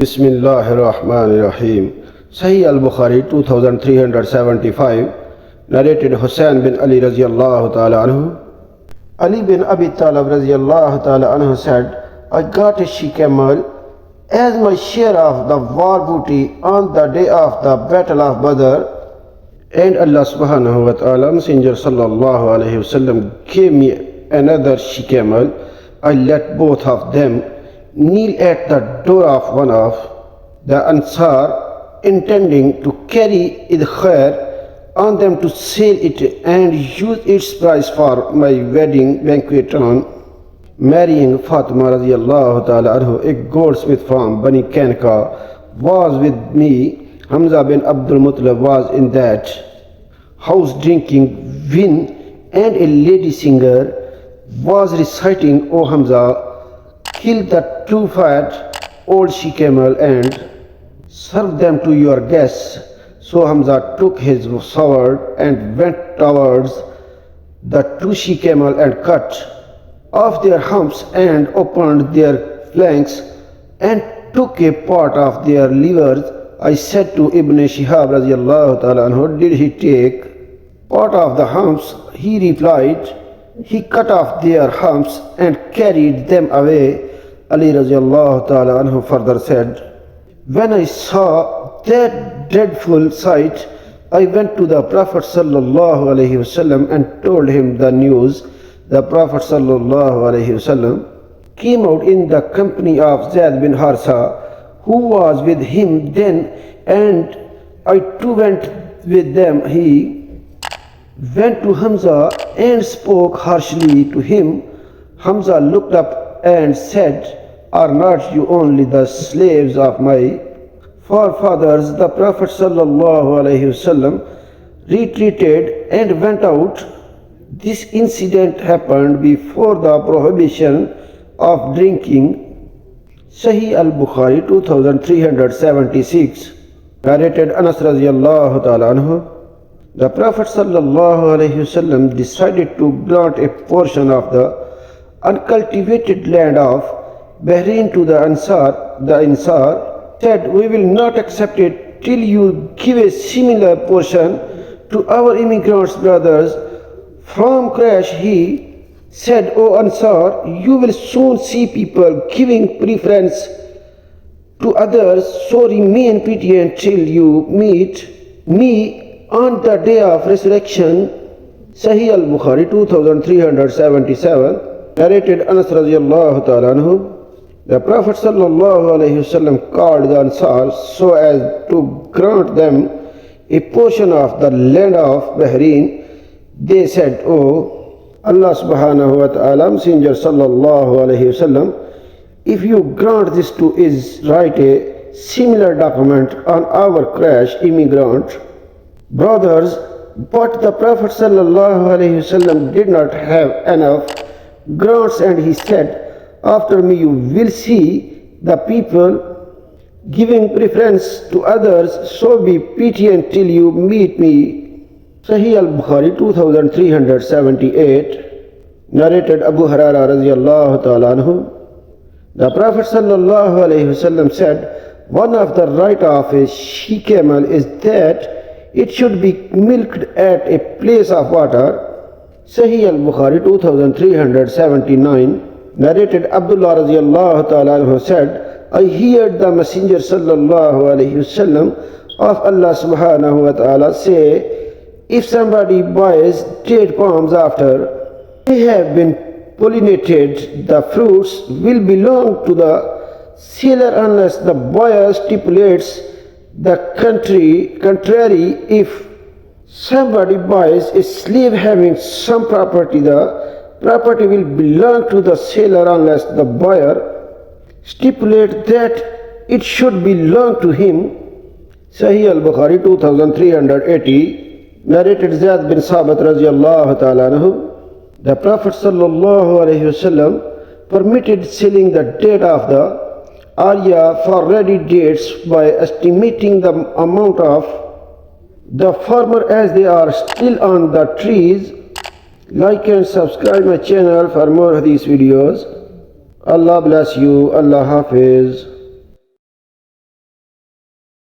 Bismillahir-Rahmanir-Rahim. Sahih Al-Bukhari 2375, narrated Hussain bin Ali radiyallahu ta'ala anhu. Ali bin Abi Talib radiyallahu ta'ala anhu said, I got a she-camel as my share of the war booty on the day of the battle of Badr, and Allah subhanahu wa ta'ala, Messenger sallallahu alayhi wasallam, gave me another she-camel. I let both of them kneel at the door of one of the Ansar, intending to carry the khair on them to sell it and use its price for my wedding banquet on marrying Fatima radiyallahu ta'ala anhu. A goldsmith from Bani Kanka was with me. Hamza bin Abdul Muttalib was in that house drinking wine, and a lady singer was reciting, O Hamza, kill the two fat old she-camel and serve them to your guests. So Hamza took his sword and went towards the two she-camel and cut off their humps and opened their flanks and took a part of their livers. I said to Ibn Shihab radiyallahu ta'ala anhu, did he take part of the humps? He replied, he cut off their humps and carried them away. Ali radiyallahu ta'ala anhu further said, when I saw that dreadful sight, I went to the Prophet sallallahu alaihi wasallam and told him the news. The Prophet sallallahu alaihi wasallam came out in the company of Zayd bin Harsa, who was with him then, and I too went with them. He went to Hamza and spoke harshly to him. Hamza looked up and said, are not you only the slaves of my forefathers? The Prophet sallallahu alaihi wasallam retreated and went out. This incident happened before the prohibition of drinking. Sahih Al-Bukhari 2376, narrated Anas radiyallahu ta'ala anhu. The Prophet sallallahu alaihi wasallam decided to grant a portion of the uncultivated land of Bahrain to the Ansar. The Ansar said, we will not accept it till you give a similar portion to our immigrants brothers. From Quraysh he said, O Ansar, you will soon see people giving preference to others, so remain patient till you meet me on the day of resurrection. Sahih Al-Bukhari 2377, narrated Anas radiyallahu ta'ala anhu. The Prophet sallallahu alayhi wasallam called the Ansar so as to grant them a portion of the land of Bahrain. They said, O Allah subhanahu wa ta'ala, Messenger sallallahu alayhi wasallam, if you grant this to is write a similar document on our crash immigrant brothers. But the Prophet sallallahu alayhi wasallam did not have enough grants, and he said, after me you will see the people giving preference to others, so be patient till you meet me. Sahih Al-Bukhari 2378, narrated Abu Hurairah radiyallahu ta'ala anhu. The Prophet sallallahu alayhi wasallam said, one of the right of a she-camel is that it should be milked at a place of water. Sahih Al-Bukhari 2379, narrated Abdullah radiyallahu ta'ala anhu said, I heard the Messenger sallallahu alayhi wasallam of Allah subhanahu wa ta'ala say, if somebody buys date palms after they have been pollinated, the fruits will belong to the seller unless the buyer stipulates the contrary. If somebody buys a slave having some property, the property will belong to the seller unless the buyer stipulates that it should belong to him. Sahih Al-Bukhari 2380, narrated Zayd bin Sabit radiyallahu ta'ala anhu. The Prophet sallallahu alayhi wasallam permitted selling the date of the Arya for ready dates by estimating the amount of the farmer as they are still on the trees. Like and subscribe my channel for more hadith videos. Allah bless you. Allah Hafiz.